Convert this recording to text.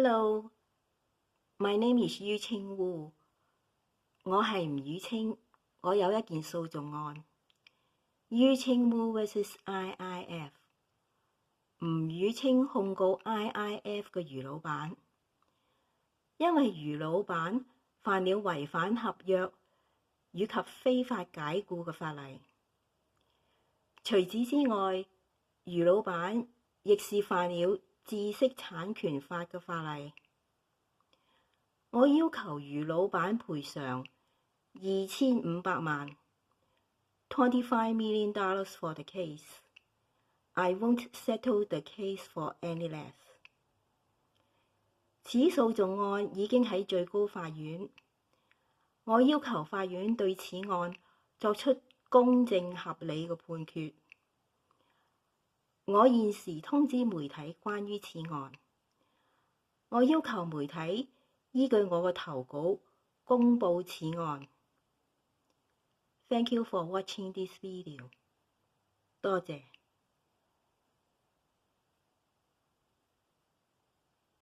Hello, my name is Yu-Ching Wu。我係吳宇清，我有一件訴訟案。Yu-Ching Wu vs IIF。吳宇清控告 IIF 嘅余老闆，因為余老闆犯了違反合約以及非法解僱嘅法例。除此之外，余老闆亦是犯了知識產權法嘅法例。我要求余老闆賠償2500萬，$25 million for the case. I won't settle the case for any less. 此訴訟案已經喺最高法院，我要求法院對此案作出公正合理嘅判決。我現時通知媒體關於此案，我要求媒體依據我嘅投稿公佈此案。Thank you for watching this video。多謝。